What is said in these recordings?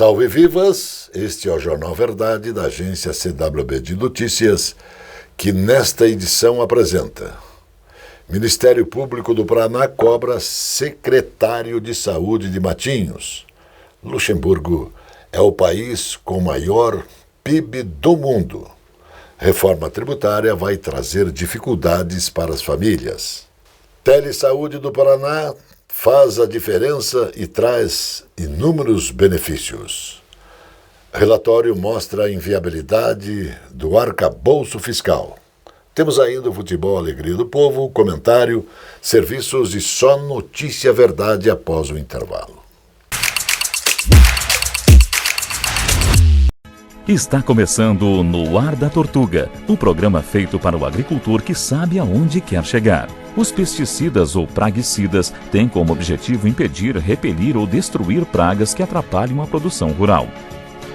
Salve vivas! Este é o Jornal Verdade da agência CWB de Notícias, que nesta edição apresenta: Ministério Público do Paraná cobra secretário de Saúde de Matinhos. Luxemburgo é o país com maior PIB do mundo. Reforma tributária vai trazer dificuldades para as famílias. Telesaúde do Paraná faz a diferença e traz inúmeros benefícios. Relatório mostra a inviabilidade do arcabouço fiscal. Temos ainda o futebol Alegria do Povo, comentário, serviços e só notícia verdade após o intervalo. Está começando No Ar da Tortuga, o programa feito para o agricultor que sabe aonde quer chegar. Os pesticidas ou praguicidas têm como objetivo impedir, repelir ou destruir pragas que atrapalham a produção rural.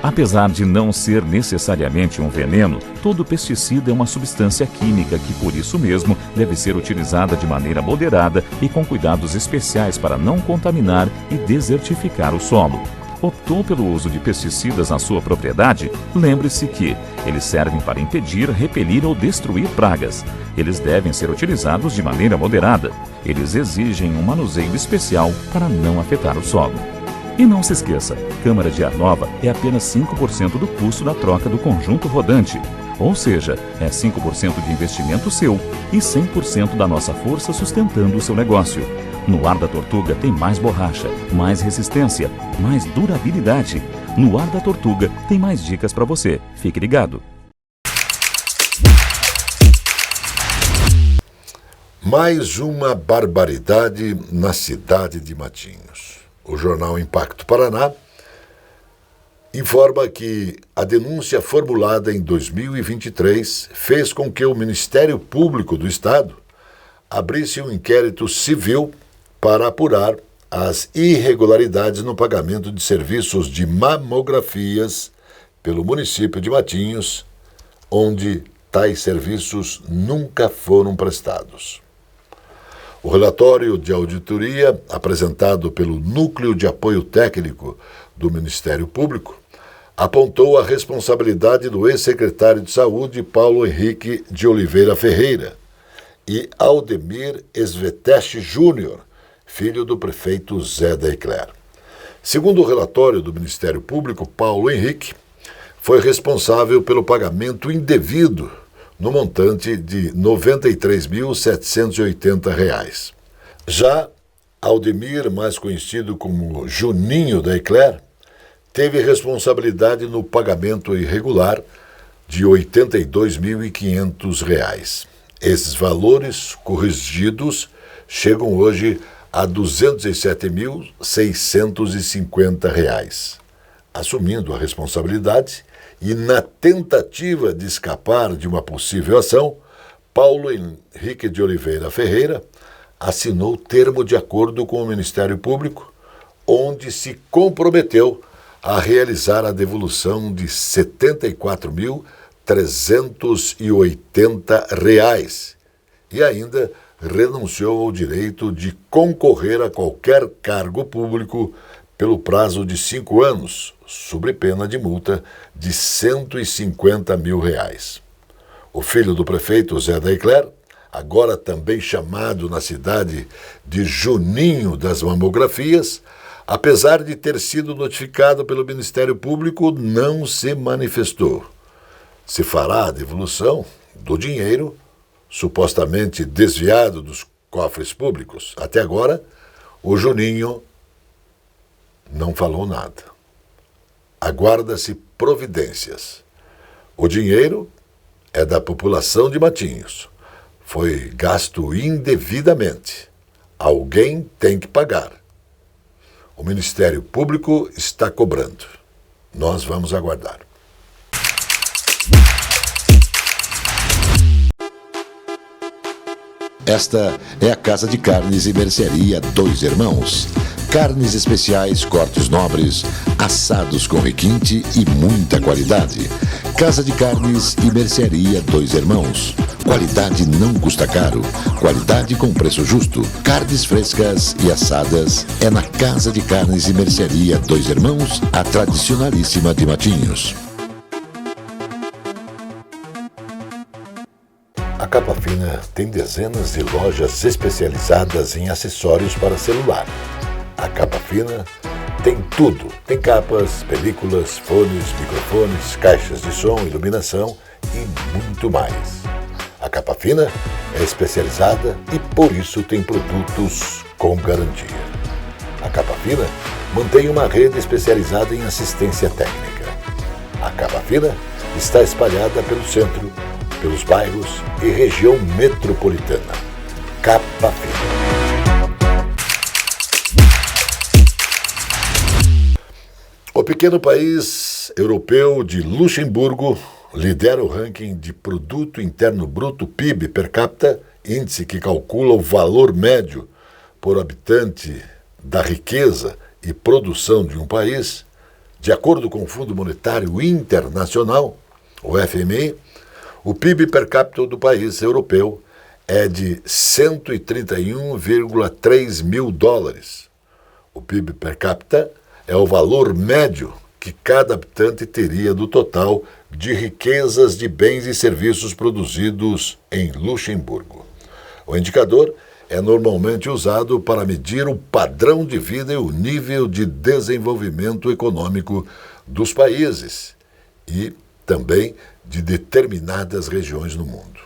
Apesar de não ser necessariamente um veneno, todo pesticida é uma substância química que, por isso mesmo, deve ser utilizada de maneira moderada e com cuidados especiais para não contaminar e desertificar o solo. Optou pelo uso de pesticidas na sua propriedade? Lembre-se que eles servem para impedir, repelir ou destruir pragas. Eles devem ser utilizados de maneira moderada. Eles exigem um manuseio especial para não afetar o solo. E não se esqueça, câmara de ar nova é apenas 5% do custo da troca do conjunto rodante. Ou seja, é 5% de investimento seu e 100% da nossa força sustentando o seu negócio. No Ar da Tortuga tem mais borracha, mais resistência, mais durabilidade. No Ar da Tortuga tem mais dicas para você. Fique ligado. Mais uma barbaridade na cidade de Matinhos. O jornal Impacto Paraná informa que a denúncia formulada em 2023 fez com que o Ministério Público do Estado abrisse um inquérito civil para apurar as irregularidades no pagamento de serviços de mamografias pelo município de Matinhos, onde tais serviços nunca foram prestados. O relatório de auditoria, apresentado pelo Núcleo de Apoio Técnico do Ministério Público, apontou a responsabilidade do ex-secretário de Saúde, Paulo Henrique de Oliveira Ferreira, e Aldemir Sveteste Júnior, filho do prefeito Zé da Ecler. Segundo o relatório do Ministério Público, Paulo Henrique foi responsável pelo pagamento indevido no montante de R$ 93.780. Já Aldemir, mais conhecido como Juninho da Ecler, teve responsabilidade no pagamento irregular de R$ 82.500. Esses valores corrigidos chegam hoje a R$ 207.650. Assumindo a responsabilidade e na tentativa de escapar de uma possível ação, Paulo Henrique de Oliveira Ferreira assinou termo de acordo com o Ministério Público, onde se comprometeu a realizar a devolução de R$ 74.380 e ainda renunciou ao direito de concorrer a qualquer cargo público pelo prazo de 5 anos, sob pena de multa de R$ 150 mil. O filho do prefeito Zé da Ecler, agora também chamado na cidade de Juninho das Mamografias, apesar de ter sido notificado pelo Ministério Público, não se manifestou. Se fará a devolução do dinheiro supostamente desviado dos cofres públicos. Até agora, o Juninho não falou nada. Aguarda-se providências. O dinheiro é da população de Matinhos. Foi gasto indevidamente. Alguém tem que pagar. O Ministério Público está cobrando. Nós vamos aguardar. Esta é a Casa de Carnes e Mercearia Dois Irmãos. Carnes especiais, cortes nobres, assados com requinte e muita qualidade. Casa de Carnes e Mercearia Dois Irmãos. Qualidade não custa caro. Qualidade com preço justo. Carnes frescas e assadas é na Casa de Carnes e Mercearia Dois Irmãos, a tradicionalíssima de Matinhos. A Capa Fina tem dezenas de lojas especializadas em acessórios para celular. A Capa Fina tem tudo. Tem capas, películas, fones, microfones, caixas de som, iluminação e muito mais. A Capa Fina é especializada e por isso tem produtos com garantia. A Capa Fina mantém uma rede especializada em assistência técnica. A Capa Fina está espalhada pelo centro, pelos bairros e região metropolitana. Capa Fina. O pequeno país europeu de Luxemburgo lidera o ranking de Produto Interno Bruto PIB per capita, índice que calcula o valor médio por habitante da riqueza e produção de um país. De acordo com o Fundo Monetário Internacional, o FMI, o PIB per capita do país europeu é de 131,3 mil dólares. O PIB per capita é o valor médio que cada habitante teria do total de riquezas de bens e serviços produzidos em Luxemburgo. O indicador é normalmente usado para medir o padrão de vida e o nível de desenvolvimento econômico dos países e também de determinadas regiões no mundo,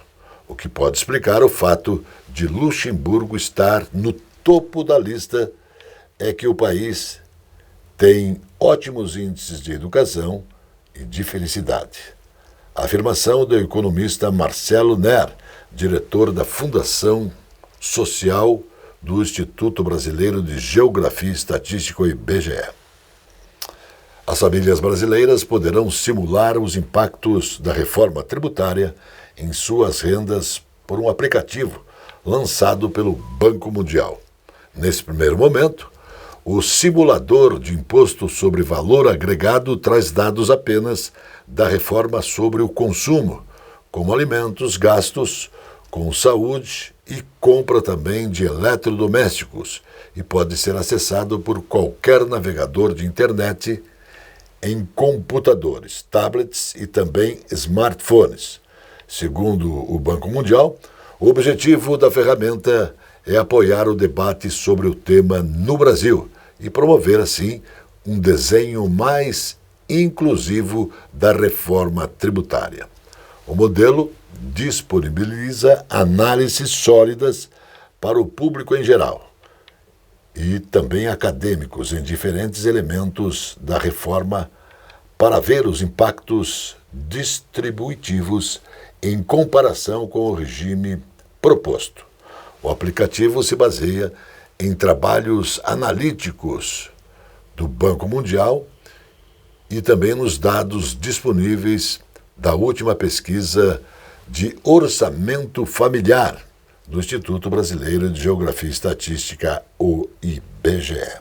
o que pode explicar o fato de Luxemburgo estar no topo da lista é que o país tem ótimos índices de educação e de felicidade. A afirmação do economista Marcelo Ner, diretor da Fundação Social do Instituto Brasileiro de Geografia e Estatística, IBGE. As famílias brasileiras poderão simular os impactos da reforma tributária em suas rendas por um aplicativo lançado pelo Banco Mundial. Nesse primeiro momento, o simulador de imposto sobre valor agregado traz dados apenas da reforma sobre o consumo, como alimentos, gastos com saúde e compra também de eletrodomésticos, e pode ser acessado por qualquer navegador de internet em computadores, tablets e também smartphones. Segundo o Banco Mundial, o objetivo da ferramenta é apoiar o debate sobre o tema no Brasil e promover, assim, um desenho mais inclusivo da reforma tributária. O modelo disponibiliza análises sólidas para o público em geral e também acadêmicos em diferentes elementos da reforma para ver os impactos distributivos em comparação com o regime proposto. O aplicativo se baseia em trabalhos analíticos do Banco Mundial e também nos dados disponíveis da última pesquisa de orçamento familiar do Instituto Brasileiro de Geografia e Estatística, o IBGE.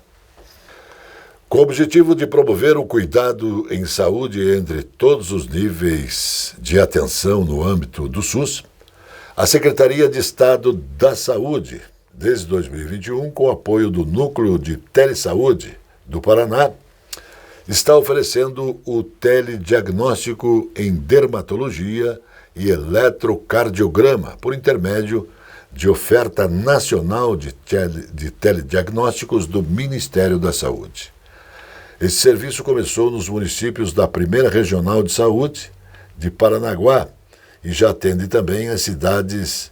Com o objetivo de promover o cuidado em saúde entre todos os níveis de atenção no âmbito do SUS, a Secretaria de Estado da Saúde, desde 2021, com apoio do Núcleo de Telesaúde do Paraná, está oferecendo o telediagnóstico em dermatologia e eletrocardiograma por intermédio de oferta nacional de telediagnósticos do Ministério da Saúde. Esse serviço começou nos municípios da 1ª Regional de Saúde de Paranaguá e já atende também as cidades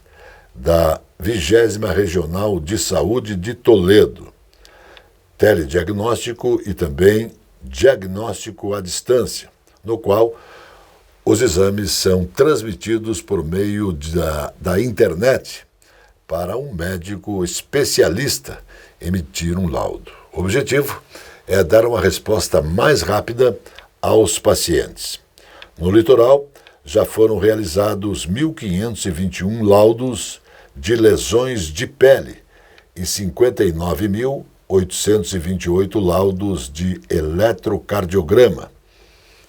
da 20ª Regional de Saúde de Toledo. Telediagnóstico e também diagnóstico à distância, no qual os exames são transmitidos por meio da internet para um médico especialista emitir um laudo. O objetivo é dar uma resposta mais rápida aos pacientes. No litoral, já foram realizados 1.521 laudos de lesões de pele e 59.828 laudos de eletrocardiograma.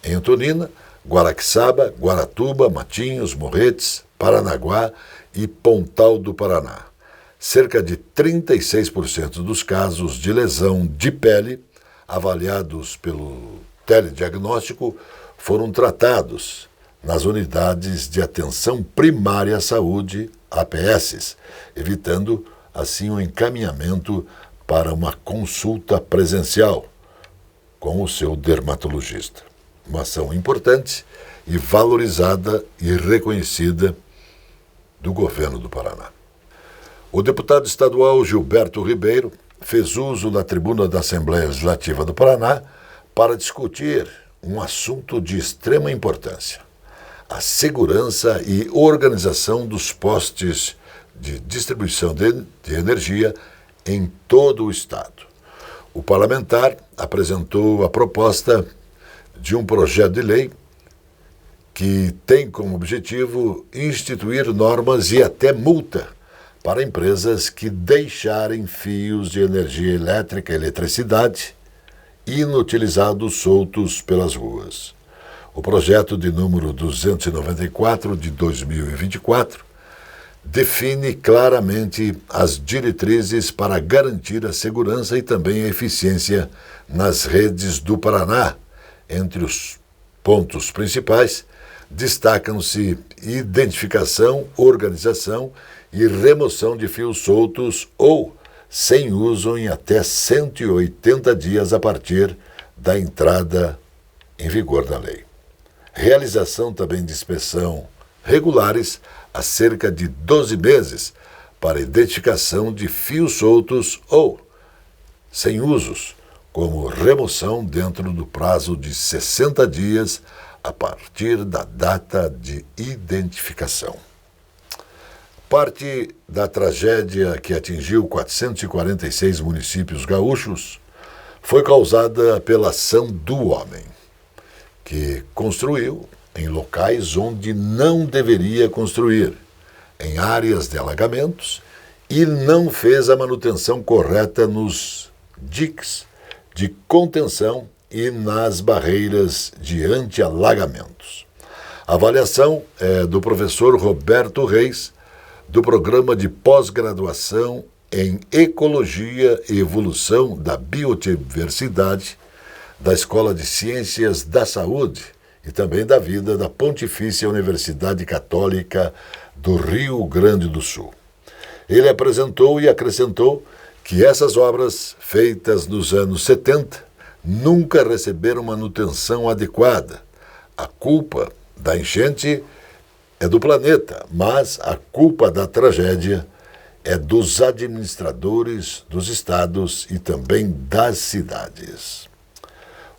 Em Antonina, Guaraqueçaba, Guaratuba, Matinhos, Morretes, Paranaguá e Pontal do Paraná. Cerca de 36% dos casos de lesão de pele, avaliados pelo telediagnóstico, foram tratados nas unidades de atenção primária à saúde, APSs, evitando assim o encaminhamento para uma consulta presencial com o seu dermatologista. Uma ação importante e valorizada e reconhecida do governo do Paraná. O deputado estadual Gilberto Ribeiro fez uso da tribuna da Assembleia Legislativa do Paraná para discutir um assunto de extrema importância: a segurança e organização dos postes de distribuição de energia em todo o estado. O parlamentar apresentou a proposta de um projeto de lei que tem como objetivo instituir normas e até multa para empresas que deixarem fios de energia elétrica e eletricidade inutilizados soltos pelas ruas. O projeto de número 294 de 2024 define claramente as diretrizes para garantir a segurança e também a eficiência nas redes do Paraná. Entre os pontos principais, destacam-se identificação, organização e remoção de fios soltos ou sem uso em até 180 dias a partir da entrada em vigor da lei. Realização também de inspeção regulares há cerca de 12 meses para identificação de fios soltos ou sem usos, como remoção dentro do prazo de 60 dias a partir da data de identificação. Parte da tragédia que atingiu 446 municípios gaúchos foi causada pela ação do homem, que construiu em locais onde não deveria construir, em áreas de alagamentos, e não fez a manutenção correta nos diques de contenção e nas barreiras de anti-alagamentos. A avaliação é do professor Roberto Reis, do Programa de Pós-Graduação em Ecologia e Evolução da Biodiversidade, da Escola de Ciências da Saúde e também da Vida da Pontifícia Universidade Católica do Rio Grande do Sul. Ele apresentou e acrescentou que essas obras, feitas nos anos 70, nunca receberam manutenção adequada. A culpa da enchente é do planeta, mas a culpa da tragédia é dos administradores dos estados e também das cidades.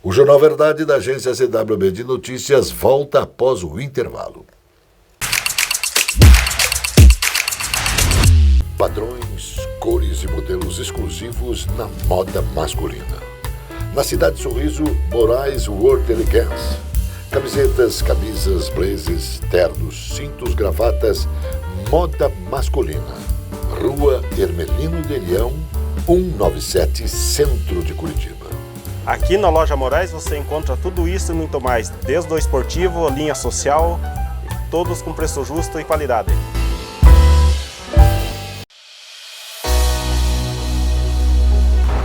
O Jornal Verdade da agência CWB de Notícias volta após o intervalo. Padrões, cores e modelos exclusivos na moda masculina. Na cidade de Sorriso, Moraes World Elegance. Camisetas, camisas, blazers, ternos, cintos, gravatas, moda masculina. Rua Hermelino de Leão, 197, Centro de Curitiba. Aqui na Loja Moraes você encontra tudo isso e muito mais, desde o esportivo, linha social, todos com preço justo e qualidade.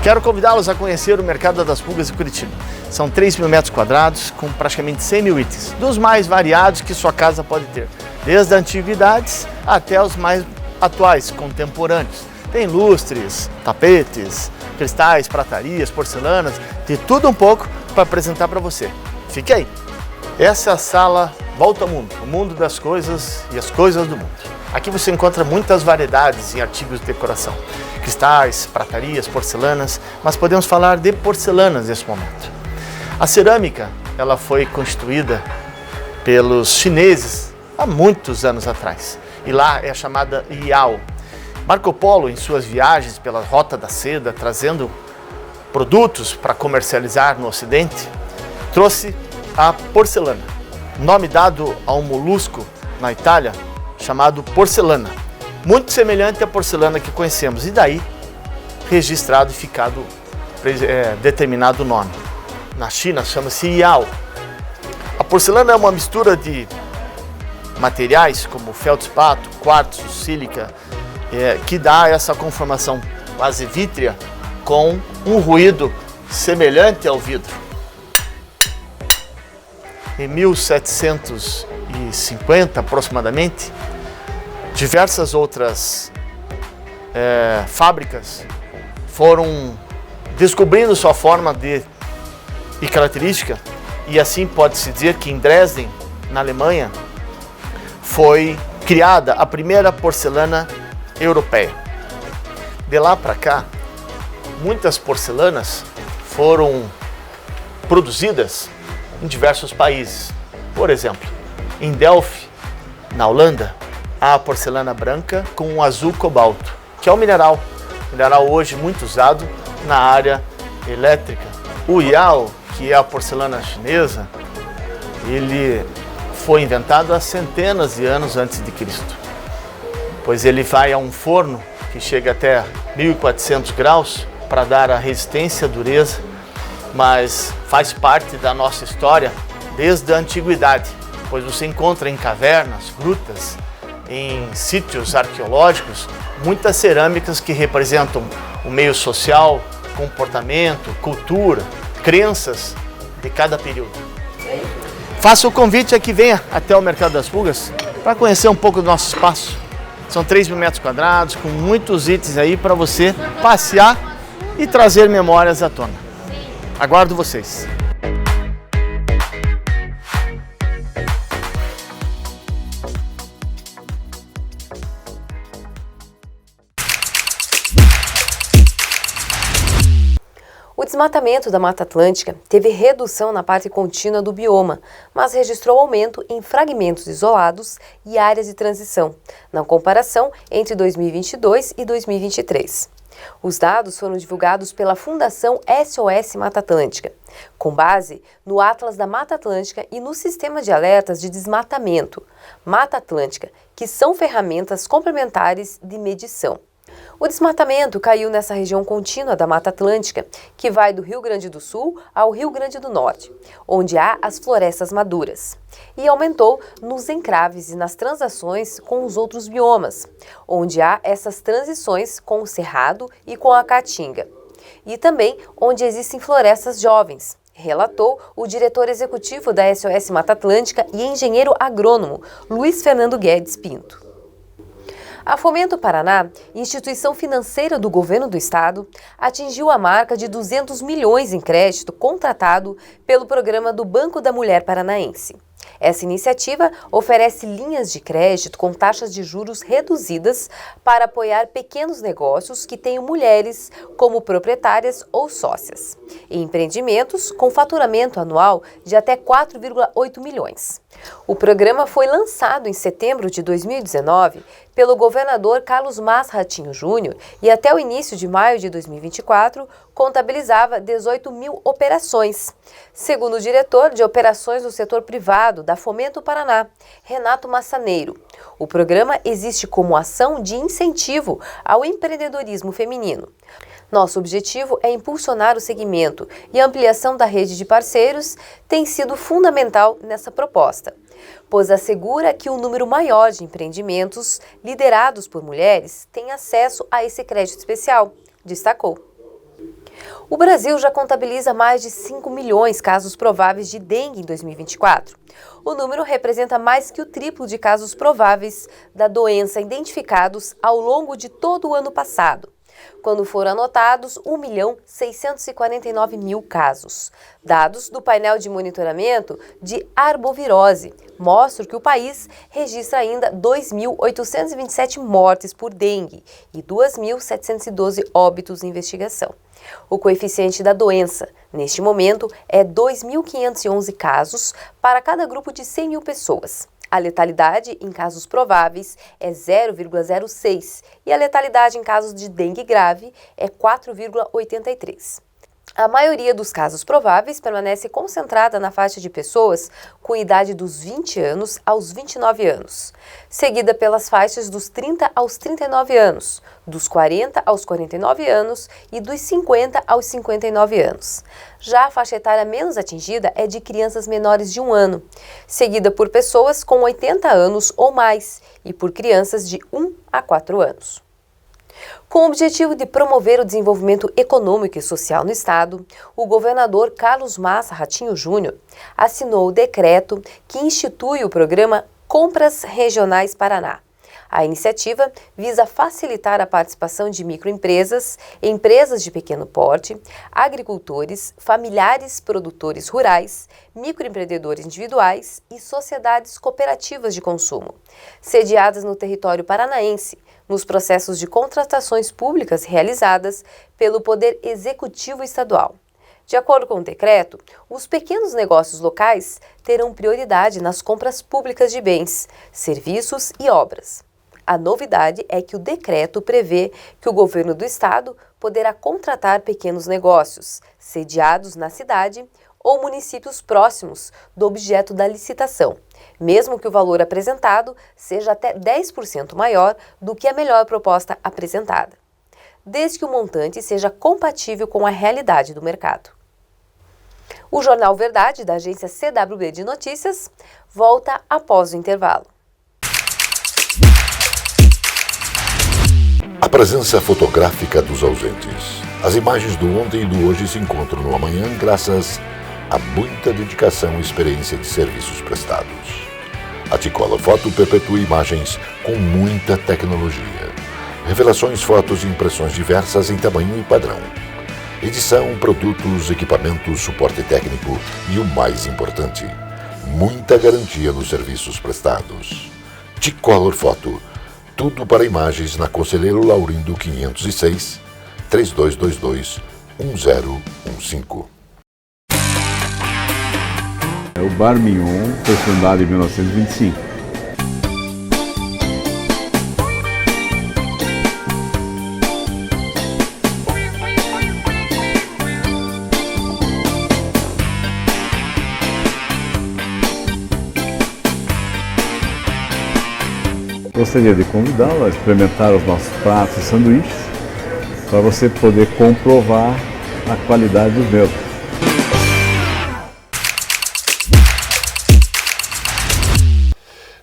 Quero convidá-los a conhecer o Mercado das Pulgas de Curitiba. São 3 mil metros quadrados com praticamente 100 mil itens, dos mais variados que sua casa pode ter, desde antiguidades até os mais atuais, contemporâneos. Tem lustres, tapetes, cristais, pratarias, porcelanas, de tudo um pouco para apresentar para você. Fique aí! Essa é a sala Volta ao Mundo, o mundo das coisas e as coisas do mundo. Aqui você encontra muitas variedades em artigos de decoração. Cristais, pratarias, porcelanas, mas podemos falar de porcelanas nesse momento. A cerâmica, ela foi constituída pelos chineses há muitos anos atrás. E lá é a chamada Yao. Marco Polo, em suas viagens pela Rota da Seda, trazendo produtos para comercializar no Ocidente, trouxe a porcelana, nome dado a um molusco na Itália chamado porcelana, muito semelhante à porcelana que conhecemos, e daí registrado e ficado determinado o nome. Na China chama-se Yao. A porcelana é uma mistura de materiais como feldspato, quartzo, sílica, que dá essa conformação quase vítrea com um ruído semelhante ao vidro. Em 1750 aproximadamente, diversas outras fábricas foram descobrindo sua forma e característica, e assim pode-se dizer que em Dresden, na Alemanha, foi criada a primeira porcelana europeia. De lá para cá, muitas porcelanas foram produzidas em diversos países. Por exemplo, em Delft, na Holanda, há a porcelana branca com um azul cobalto, que é um mineral hoje muito usado na área elétrica. O Yao, que é a porcelana chinesa, ele foi inventado há centenas de anos antes de Cristo, pois ele vai a um forno que chega até 1400 graus para dar a resistência, a dureza, mas faz parte da nossa história desde a antiguidade, pois você encontra em cavernas, grutas, em sítios arqueológicos, muitas cerâmicas que representam o meio social, comportamento, cultura, crenças de cada período. Faço o convite a que venha até o Mercado das Pulgas para conhecer um pouco do nosso espaço. São 3.000 metros quadrados, com muitos itens aí para você passear e trazer memórias à tona. Aguardo vocês. O desmatamento da Mata Atlântica teve redução na parte contínua do bioma, mas registrou aumento em fragmentos isolados e áreas de transição, na comparação entre 2022 e 2023. Os dados foram divulgados pela Fundação SOS Mata Atlântica, com base no Atlas da Mata Atlântica e no Sistema de Alertas de Desmatamento Mata Atlântica, que são ferramentas complementares de medição. O desmatamento caiu nessa região contínua da Mata Atlântica, que vai do Rio Grande do Sul ao Rio Grande do Norte, onde há as florestas maduras, e aumentou nos encraves e nas transações com os outros biomas, onde há essas transições com o Cerrado e com a Caatinga, e também onde existem florestas jovens, relatou o diretor executivo da SOS Mata Atlântica e engenheiro agrônomo Luiz Fernando Guedes Pinto. A Fomento Paraná, instituição financeira do governo do estado, atingiu a marca de 200 milhões em crédito contratado pelo programa do Banco da Mulher Paranaense. Essa iniciativa oferece linhas de crédito com taxas de juros reduzidas para apoiar pequenos negócios que tenham mulheres como proprietárias ou sócias, e empreendimentos com faturamento anual de até 4,8 milhões. O programa foi lançado em setembro de 2019 pelo governador Carlos Mas Ratinho Júnior e até o início de maio de 2024 contabilizava 18 mil operações. Segundo o diretor de operações do setor privado da Fomento Paraná, Renato Massaneiro, o programa existe como ação de incentivo ao empreendedorismo feminino. Nosso objetivo é impulsionar o segmento e a ampliação da rede de parceiros tem sido fundamental nessa proposta, pois assegura que um número maior de empreendimentos liderados por mulheres tem acesso a esse crédito especial, destacou. O Brasil já contabiliza mais de 5 milhões de casos prováveis de dengue em 2024. O número representa mais que o triplo de casos prováveis da doença identificados ao longo de todo o ano passado, quando foram anotados 1.649.000 casos. Dados do painel de monitoramento de arbovirose mostram que o país registra ainda 2.827 mortes por dengue e 2.712 óbitos em investigação. O coeficiente da doença, neste momento, é 2.511 casos para cada grupo de 100 mil pessoas. A letalidade em casos prováveis é 0,06 e a letalidade em casos de dengue grave é 4,83. A maioria dos casos prováveis permanece concentrada na faixa de pessoas com idade dos 20 anos aos 29 anos, seguida pelas faixas dos 30 aos 39 anos, dos 40 aos 49 anos e dos 50 aos 59 anos. Já a faixa etária menos atingida é de crianças menores de 1 ano, seguida por pessoas com 80 anos ou mais e por crianças de 1 a 4 anos. Com o objetivo de promover o desenvolvimento econômico e social no Estado, o governador Carlos Massa Ratinho Júnior assinou o decreto que institui o programa Compras Regionais Paraná. A iniciativa visa facilitar a participação de microempresas, empresas de pequeno porte, agricultores, familiares produtores rurais, microempreendedores individuais e sociedades cooperativas de consumo, sediadas no território paranaense, nos processos de contratações públicas realizadas pelo Poder Executivo Estadual. De acordo com o decreto, os pequenos negócios locais terão prioridade nas compras públicas de bens, serviços e obras. A novidade é que o decreto prevê que o governo do estado poderá contratar pequenos negócios, sediados na cidade ou municípios próximos do objeto da licitação, mesmo que o valor apresentado seja até 10% maior do que a melhor proposta apresentada, desde que o montante seja compatível com a realidade do mercado. O Jornal Verdade, da agência CWB de Notícias, volta após o intervalo. A presença fotográfica dos ausentes. As imagens do ontem e do hoje se encontram no amanhã graças a muita dedicação e experiência de serviços prestados. A T-Color Foto perpetua imagens com muita tecnologia. Revelações, fotos e impressões diversas em tamanho e padrão. Edição, produtos, equipamentos, suporte técnico e o mais importante, muita garantia nos serviços prestados. T-Color Foto. Tudo para imagens na Conselheiro Laurindo 506, 3222-1015. O Bar Mignon foi fundado em 1925. Gostaria de convidá-lo a experimentar os nossos pratos e sanduíches para você poder comprovar a qualidade dos mesmos.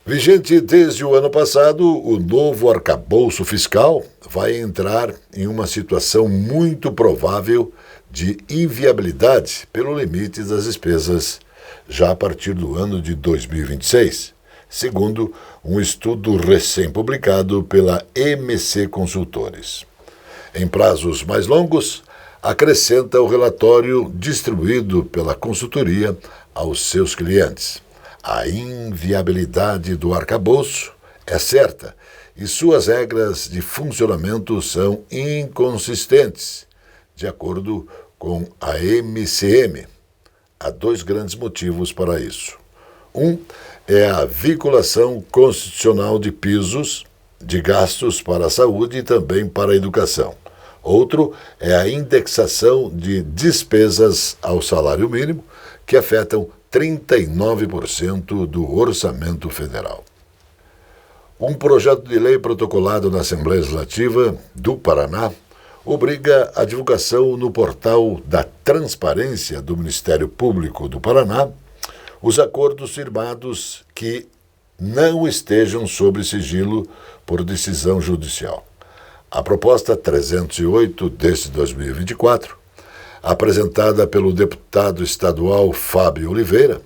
Vigente desde o ano passado, o novo arcabouço fiscal vai entrar em uma situação muito provável de inviabilidade pelo limite das despesas já a partir do ano de 2026, segundo um estudo recém-publicado pela MC Consultores. Em prazos mais longos, acrescenta o relatório distribuído pela consultoria aos seus clientes. A inviabilidade do arcabouço é certa e suas regras de funcionamento são inconsistentes, de acordo com a MCM. Há dois grandes motivos para isso. Um é a vinculação constitucional de pisos de gastos para a saúde e também para a educação. Outro é a indexação de despesas ao salário mínimo, que afetam 39% do orçamento federal. Um projeto de lei protocolado na Assembleia Legislativa do Paraná obriga a divulgação no portal da Transparência do Ministério Público do Paraná os acordos firmados que não estejam sob sigilo por decisão judicial. A proposta 308 deste 2024, apresentada pelo deputado estadual Fábio Oliveira,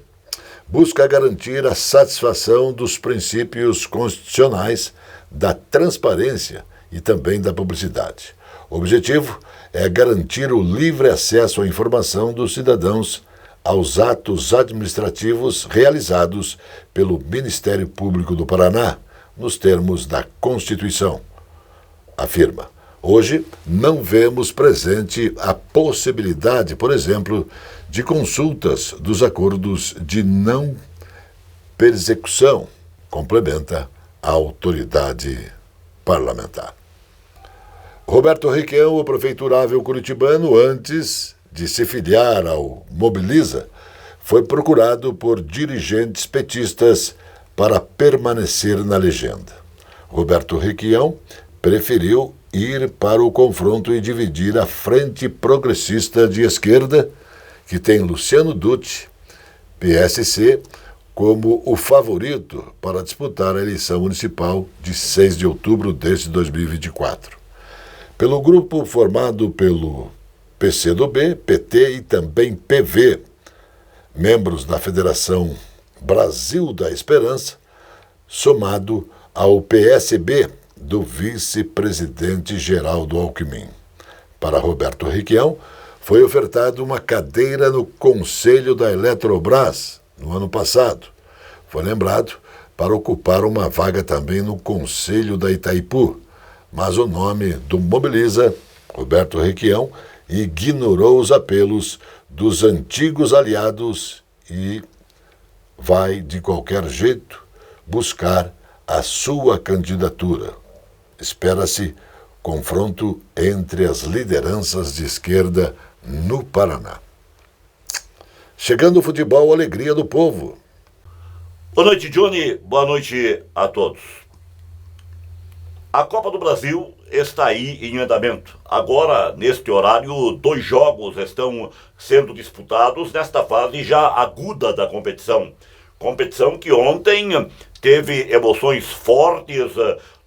busca garantir a satisfação dos princípios constitucionais da transparência e também da publicidade. O objetivo é garantir o livre acesso à informação dos cidadãos aos atos administrativos realizados pelo Ministério Público do Paraná, nos termos da Constituição. Afirma: hoje não vemos presente a possibilidade, por exemplo, de consultas dos acordos de não persecução, complementa a autoridade parlamentar. Roberto Requião, o prefeiturável curitibano, antes de se filiar ao Mobiliza, foi procurado por dirigentes petistas para permanecer na legenda. Roberto Requião preferiu ir para o confronto e dividir a frente progressista de esquerda, que tem Luciano Dutti, PSC, como o favorito para disputar a eleição municipal de 6 de outubro deste 2024. Pelo grupo formado pelo PCdoB, PT e também PV, membros da Federação Brasil da Esperança, somado ao PSB do vice-presidente Geraldo Alckmin. Para Roberto Requião, foi ofertada uma cadeira no Conselho da Eletrobras no ano passado. Foi lembrado para ocupar uma vaga também no Conselho da Itaipu, mas o nome do Mobiliza, Roberto Requião, ignorou os apelos dos antigos aliados e vai, de qualquer jeito, buscar a sua candidatura. Espera-se confronto entre as lideranças de esquerda no Paraná. Chegando o futebol, alegria do povo. Boa noite, Johnny. Boa noite a todos. A Copa do Brasil está aí em andamento. Agora, neste horário, 2 jogos estão sendo disputados nesta fase já aguda da competição. Competição que ontem teve emoções fortes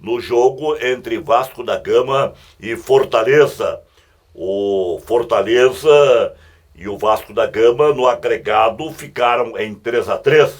no jogo entre Vasco da Gama e Fortaleza. O Fortaleza e o Vasco da Gama, no agregado, ficaram em 3-3.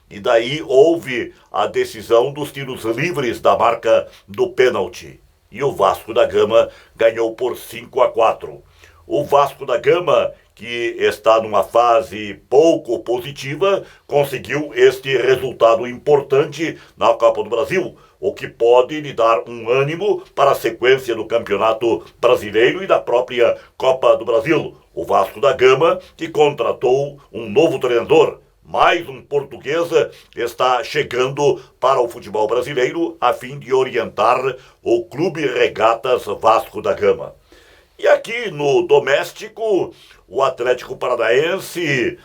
E daí houve a decisão dos tiros livres da marca do pênalti. E o Vasco da Gama ganhou por 5-4. O Vasco da Gama, que está numa fase pouco positiva, conseguiu este resultado importante na Copa do Brasil, o que pode lhe dar um ânimo para a sequência do Campeonato Brasileiro e da própria Copa do Brasil. O Vasco da Gama, que contratou um novo treinador, mais um português, está chegando para o futebol brasileiro a fim de orientar o Clube Regatas Vasco da Gama. E aqui no doméstico, o Atlético Paranaense,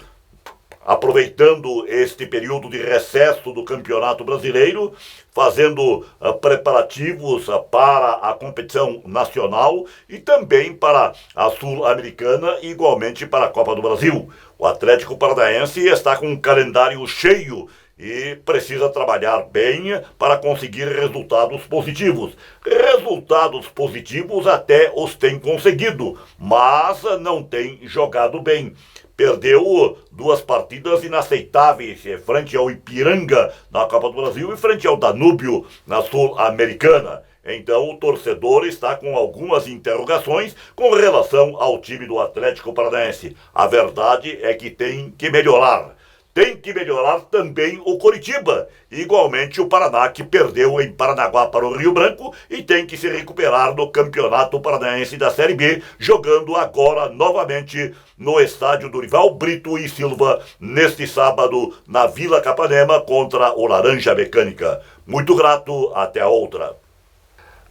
aproveitando este período de recesso do Campeonato Brasileiro, fazendo preparativos para a competição nacional e também para a Sul-Americana e igualmente para a Copa do Brasil. O Atlético Paranaense está com um calendário cheio e precisa trabalhar bem para conseguir resultados positivos. Resultados positivos até os tem conseguido, mas não tem jogado bem. Perdeu 2 partidas inaceitáveis frente ao Ipiranga na Copa do Brasil e frente ao Danúbio na Sul-Americana. Então o torcedor está com algumas interrogações com relação ao time do Atlético Paranaense. A verdade é que tem que melhorar. Tem que melhorar também o Coritiba, igualmente o Paraná, que perdeu em Paranaguá para o Rio Branco e tem que se recuperar no Campeonato Paranaense da Série B, jogando agora novamente no estádio Dorival Brito e Silva, neste sábado, na Vila Capanema, contra o Laranja Mecânica. Muito grato, até a outra.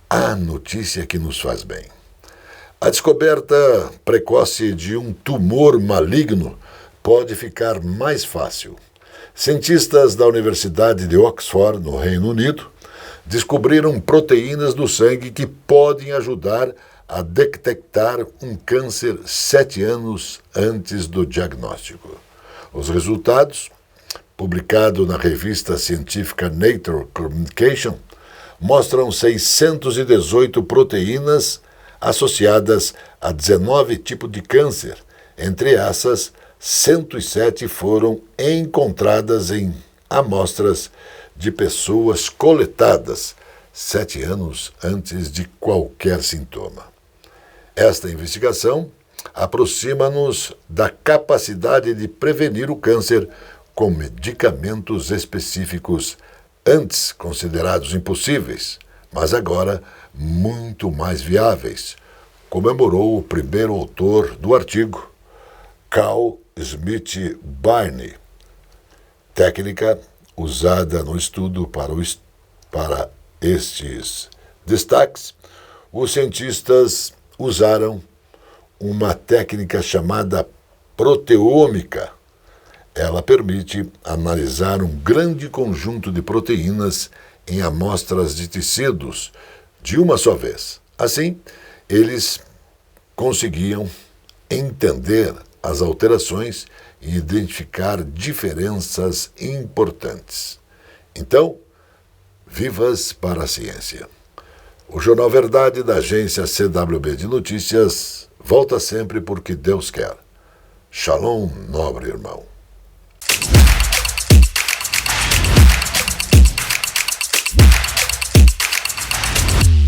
A notícia que nos faz bem. A descoberta precoce de um tumor maligno pode ficar mais fácil. Cientistas da Universidade de Oxford, no Reino Unido, descobriram proteínas do sangue que podem ajudar a detectar um câncer 7 anos antes do diagnóstico. Os resultados, publicados na revista científica Nature Communication, mostram 618 proteínas associadas a 19 tipos de câncer. Entre essas, 107 foram encontradas em amostras de pessoas coletadas 7 anos antes de qualquer sintoma. Esta investigação aproxima-nos da capacidade de prevenir o câncer com medicamentos específicos antes considerados impossíveis, mas agora muito mais viáveis, comemorou o primeiro autor do artigo, Carl Smith Barney. Técnica usada no estudo para estes destaques, os cientistas usaram uma técnica chamada proteômica. Ela permite analisar um grande conjunto de proteínas em amostras de tecidos de uma só vez. Assim, eles conseguiam entender as alterações e identificar diferenças importantes. Então, vivas para a ciência. O Jornal Verdade da agência CWB de Notícias volta sempre porque Deus quer. Shalom, nobre irmão.